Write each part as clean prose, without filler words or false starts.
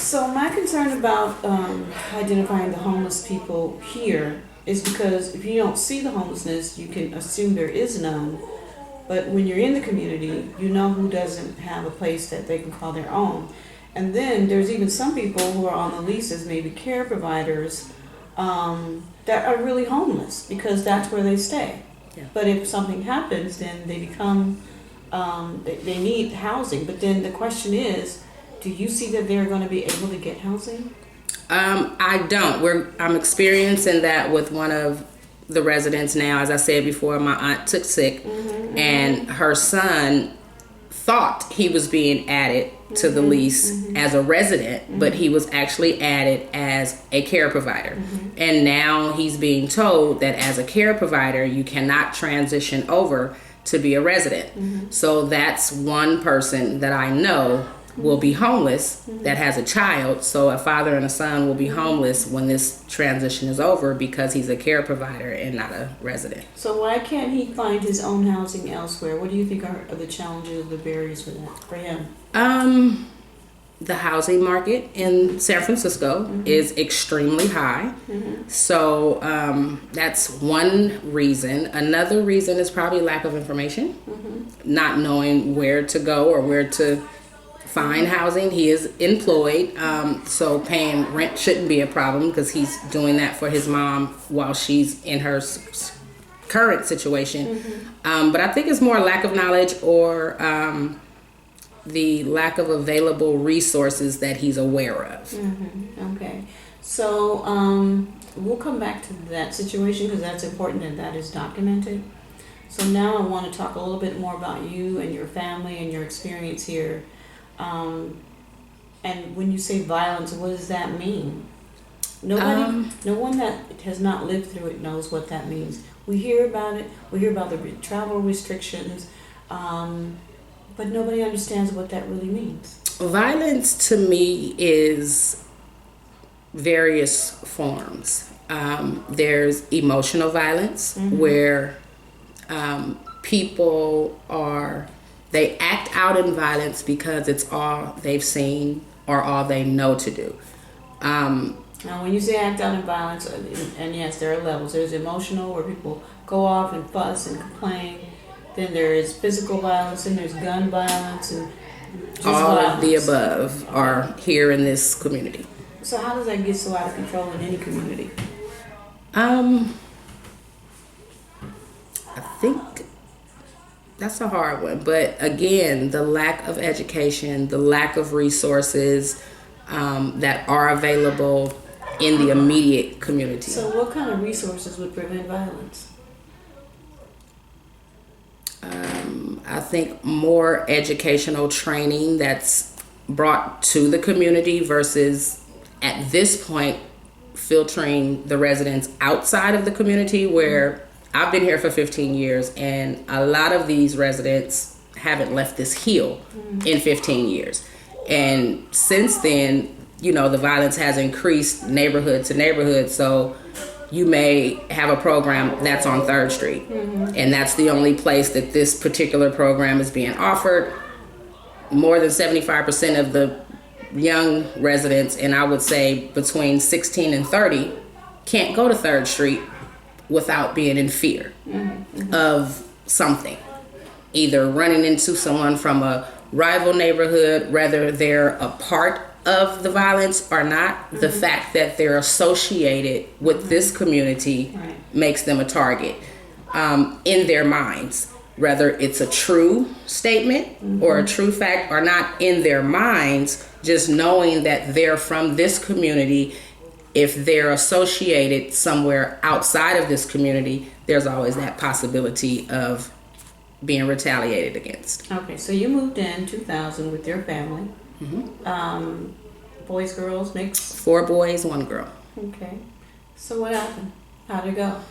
So my concern about identifying the homeless people here is because if you don't see the homelessness, you can assume there is none. But when you're in the community, you know who doesn't have a place that they can call their own. And then there's even some people who are on the leases, maybe care providers, that are really homeless because that's where they stay. Yeah. But if something happens, then they become, they need housing. But then the question is, do you see that they're going to be able to get housing? I don't. I'm experiencing that with one of the residents now. As I said before, my aunt took sick, and her son thought he was being added to the lease as a resident, but he was actually added as a care provider. And now he's being told that as a care provider, you cannot transition over to be a resident. So that's one person that I know will be homeless that has a child. So a father and a son will be homeless when this transition is over because he's a care provider and not a resident. So why can't he find his own housing elsewhere? What do you think are the challenges, the barriers for that, for him? The housing market in San Francisco is extremely high. So that's one reason. Another reason is probably lack of information, not knowing where to go or where to find housing. He is employed, so paying rent shouldn't be a problem because he's doing that for his mom while she's in her current situation. But I think it's more lack of knowledge or the lack of available resources that he's aware of. Okay. So we'll come back to that situation because that's important and that is documented. So now I want to talk a little bit more about you and your family and your experience here. And when you say violence, what does that mean? No one that has not lived through it knows what that means. We hear about it. We hear about the travel restrictions, but nobody understands what that really means. Violence to me is various forms. There's emotional violence where people they act out in violence because it's all they've seen or all they know to do. Now, when you say act out in violence, and yes, there are levels. There's emotional, where people go off and fuss and complain. Then there is physical violence, and there's gun violence, and just all violence. of the above are here in this community. So how does that get so out of control in any community? I think that's a hard one, but again, the lack of education, the lack of resources that are available in the immediate community. So what kind of resources would prevent violence? I think more educational training that's brought to the community versus at this point filtering the residents outside of the community, where I've been here for 15 years and a lot of these residents haven't left this hill in 15 years. And since then, the violence has increased neighborhood to neighborhood. So you may have a program that's on 3rd Street and that's the only place that this particular program is being offered. More than 75% of the young residents, and I would say between 16 and 30, can't go to 3rd Street without being in fear of something. Either running into someone from a rival neighborhood, whether they're a part of the violence or not, the fact that they're associated with this community makes them a target in their minds. Whether it's a true statement or a true fact or not, in their minds, just knowing that they're from this community, if they're associated somewhere outside of this community, there's always that possibility of being retaliated against. Okay, so you moved in 2000 with your family. Boys, girls, mixed? 4 boys, 1 girl. Okay. So what happened? How'd it go?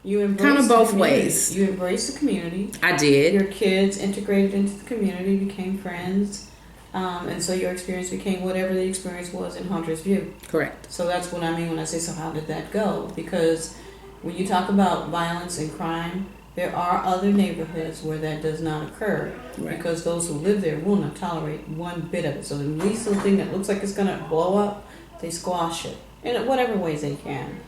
You embraced kind of both the community. ways. You embraced the community. I did. Your kids integrated into the community, became friends. And so your experience became whatever the experience was in Hunter's View. Correct. So that's what I mean when I say, so how did that go? Because when you talk about violence and crime, There are other neighborhoods where that does not occur Right. because those who live there will not tolerate one bit of it. So the least little thing that looks like it's going to blow up, they squash it in whatever ways they can.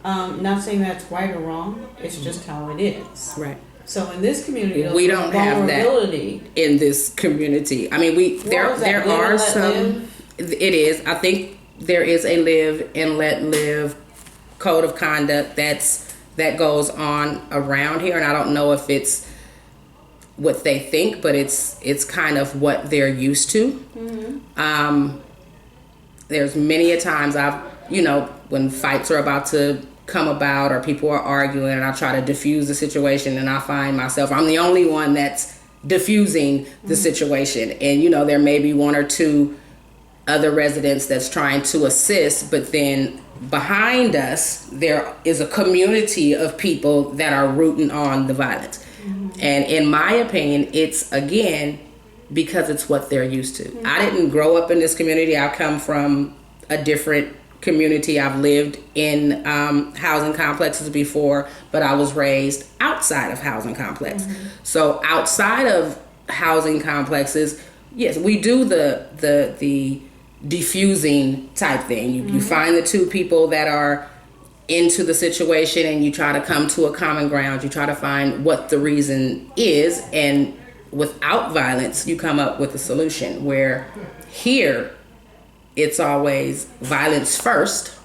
Not saying that's right or wrong. It's just how it is. Right. So in this community, We don't have that vulnerability. in this community. I mean, there What was that, are live and let some. live? It is. I think there is a live and let live code of conduct that goes on around here, and I don't know if it's what they think, but it's kind of what they're used to. Mm-hmm. There's many a times when fights are about to come about or people are arguing, and I try to diffuse the situation, and I find myself I'm the only one that's diffusing the situation, and there may be one or two other residents that's trying to assist, but then behind us there is a community of people that are rooting on the violence. And in my opinion, it's again because it's what they're used to. I didn't grow up in this community. I come from a different community. I've lived in housing complexes before, but I was raised outside of housing complexes. So outside of housing complexes, yes, we do the diffusing type thing. You find the two people that are into the situation and you try to come to a common ground. You try to find what the reason is, and without violence you come up with a solution. Where here it's always violence first,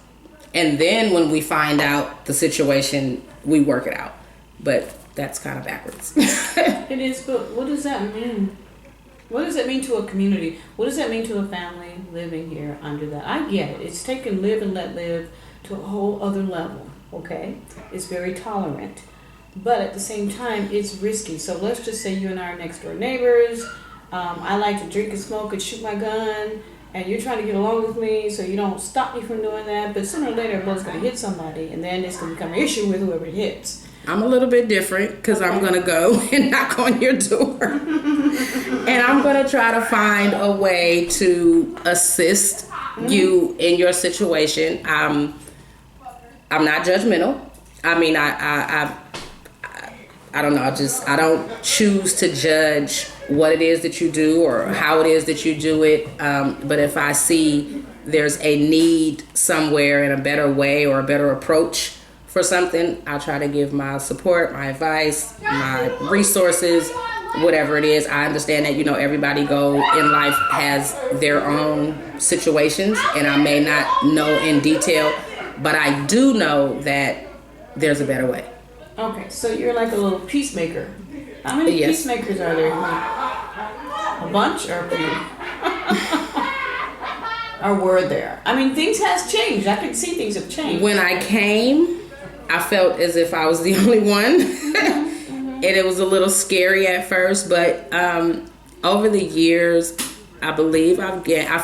and then when we find out the situation we work it out. But that's kind of backwards. It is, but what does that mean? What does that mean to a community? What does that mean to a family living here under that? I get it. It's taken live and let live to a whole other level, okay? It's very tolerant. But at the same time, it's risky. So let's just say you and I are next door neighbors. I like to drink and smoke and shoot my gun. And you're trying to get along with me, so you don't stop me from doing that. But sooner or later, a bullet's going to hit somebody. And then it's going to become an issue with whoever it hits. I'm a little bit different because I'm going to go and knock on your door. And I'm going to try to find a way to assist you in your situation. I'm not judgmental. I mean, I don't know. I don't choose to judge what it is that you do or how it is that you do it. But if I see there's a need somewhere in a better way or a better approach for something, I try to give my support, my advice, my resources, whatever it is. I understand that, everybody in life has their own situations, and I may not know in detail, but I do know that there's a better way. Okay, so you're like a little peacemaker. How many peacemakers are there? A bunch or a few? Or were there? I mean, things has changed. I can see things have changed. When I came, I felt as if I was the only one. And it was a little scary at first, but over the years, I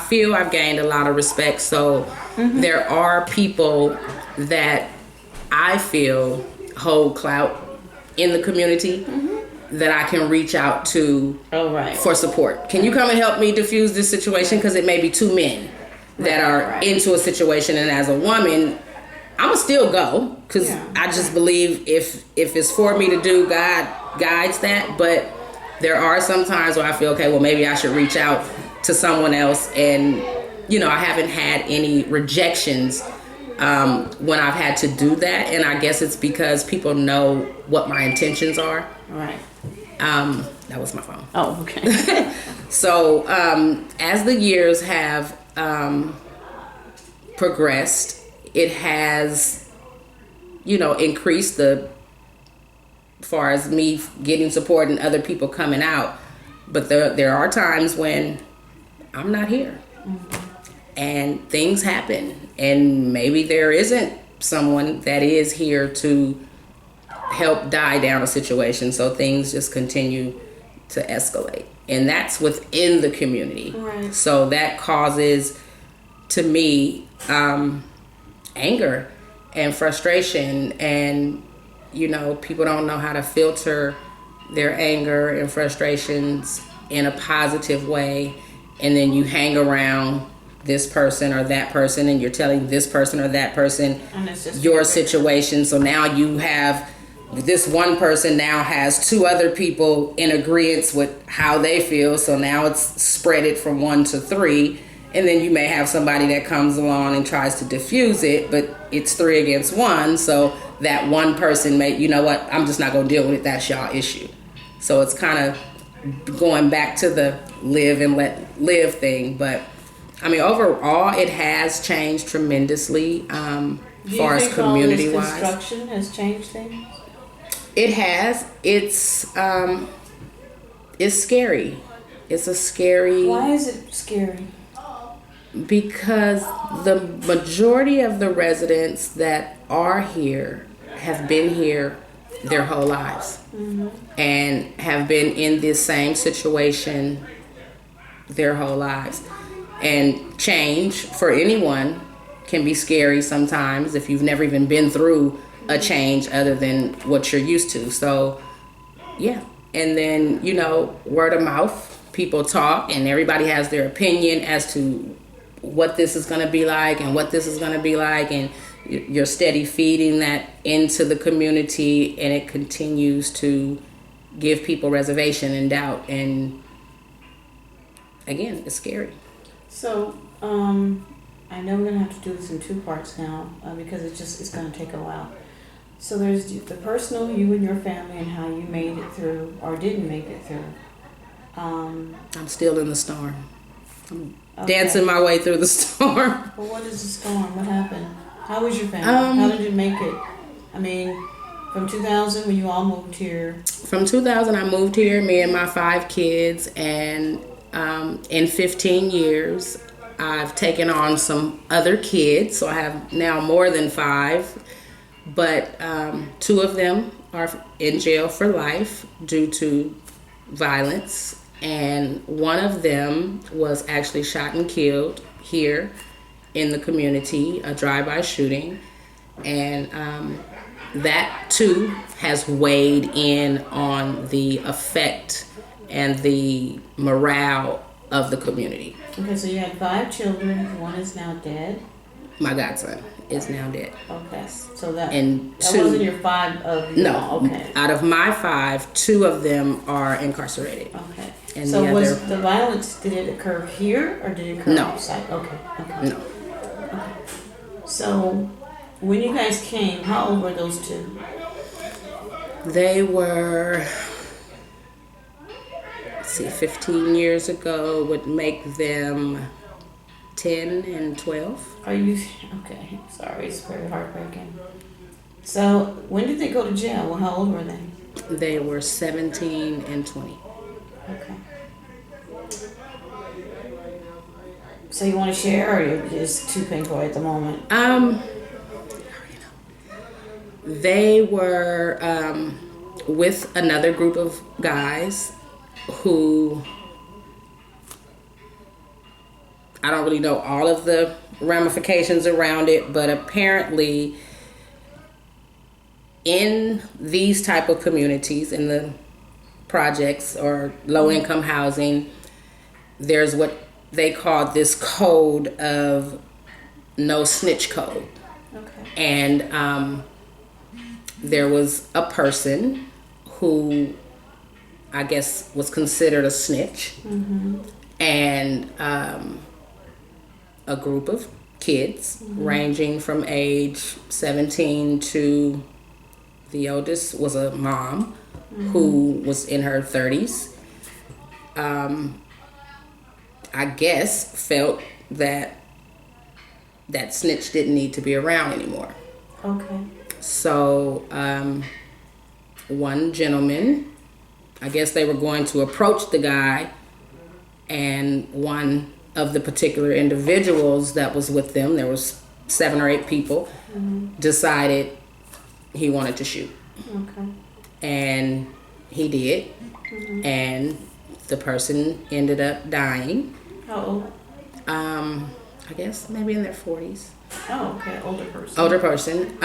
feel I've gained a lot of respect. So there are people that I feel hold clout in the community that I can reach out to for support. Can you come and help me diffuse this situation? Because it may be two men that are into a situation, and as a woman, I'ma still go because I just believe if it's for me to do, God guides that. But there are some times where I feel, okay, well, maybe I should reach out to someone else. And, I haven't had any rejections when I've had to do that. And I guess it's because people know what my intentions are. Right. That was my phone. Oh, okay. So as the years have progressed, it has, increased as far as me getting support and other people coming out. But there are times when I'm not here and things happen, and maybe there isn't someone that is here to help die down a situation. So things just continue to escalate, and that's within the community. Right. So that causes, to me, anger and frustration, and people don't know how to filter their anger and frustrations in a positive way, and then you hang around this person or that person, and you're telling this person or that person your situation. So now you have this one person now has two other people in agreement with how they feel, so now it's spread it from 1 to 3. And then you may have somebody that comes along and tries to diffuse it, but it's 3 against 1. So that one person may, you know what, I'm just not going to deal with it. That's y'all issue. So it's kind of going back to the live and let live thing. But I mean, overall, it has changed tremendously as far as community wise. Construction has changed things? It has. It's scary. It's a scary. Why is it scary? Because the majority of the residents that are here have been here their whole lives, and have been in this same situation their whole lives. And change for anyone can be scary sometimes if you've never even been through a change other than what you're used to. So yeah. And then, you know, word of mouth, people talk and everybody has their opinion as to what this is going to be like and what this is going to be like, and you're steady feeding that into the community, and it continues to give people reservation and doubt, and again, it's scary. So I know we're going to have to do this in 2 parts now because it's going to take a while. So there's the personal, you and your family, and how you made it through or didn't make it through. I'm still in the storm. Okay. Dancing my way through the storm. Well, what is the storm? What happened? How was your family? How did you make it? I mean, from 2000 when you all moved here. From 2000, I moved here, me and my 5 kids, and in 15 years, I've taken on some other kids, so I have now more than 5, but 2 of them are in jail for life due to violence. And one of them was actually shot and killed here in the community, a drive-by shooting. And that too has weighed in on the effect and the morale of the community. Okay, so you had 5 children, 1 is now dead. My godson is now dead. Okay, so that two, wasn't your 5 of you. No, okay. Out of my 5, 2 of them are incarcerated. Okay. And so was the violence, did it occur here or did it occur outside? Okay. No. Okay. So when you guys came, how old were those 2? They were, 15 years ago would make them 10 and 12. Are you, okay, sorry, it's very heartbreaking. So when did they go to jail? Well, how old were they? They were 17 and 20. Okay. So you want to share, or you're just too painful at the moment? They were with another group of guys who, I don't really know all of the ramifications around it, but apparently in these type of communities, in the projects or low-income housing, there's what they call this code of no snitch code. Okay. And there was a person who I guess was considered a snitch, and a group of kids ranging from age 17 to the oldest was a mom who was in her 30s. I guess felt that snitch didn't need to be around anymore. Okay. So one gentleman, I guess they were going to approach the guy, and one of the particular individuals that was with them, there was 7 or 8 people, decided he wanted to shoot. Okay. And he did. And the person ended up dying. How old? I guess maybe in their 40s. Oh, okay. Older person.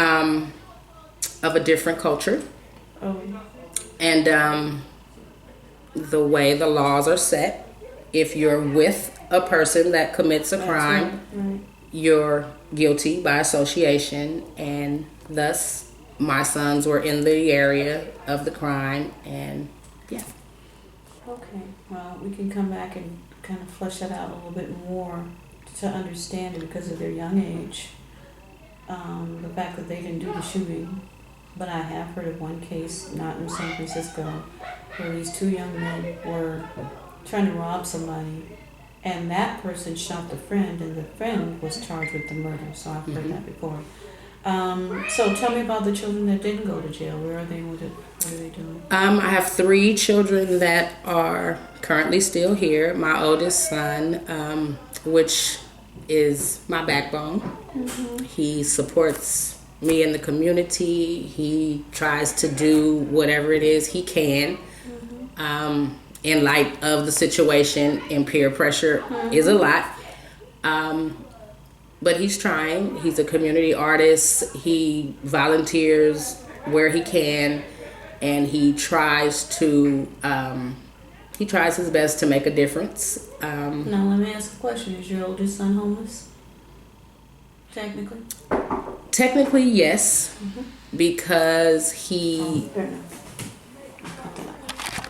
Of a different culture. Oh. And the way the laws are set, if you're with a person that commits a crime, right. you're guilty by association, and thus my sons were in the area of the crime, and yeah. Okay, well, we can come back and kind of flesh that out a little bit more to understand it because of their young age. The fact that they didn't do the shooting, but I have heard of one case, not in San Francisco, where these two young men were trying to rob somebody, and that person shot the friend, and the friend was charged with the murder. So I've heard that before. So tell me about the children that didn't go to jail. Where are they? What are they doing? I have 3 children that are currently still here. My oldest son, which is my backbone. He supports me in the community. He tries to do whatever it is he can. In light of the situation, and peer pressure is a lot. But he's trying. He's a community artist. He volunteers where he can, and he tries his best to make a difference. Now let me ask a question. Is your oldest son homeless? Technically? Technically, yes, because he Fair enough.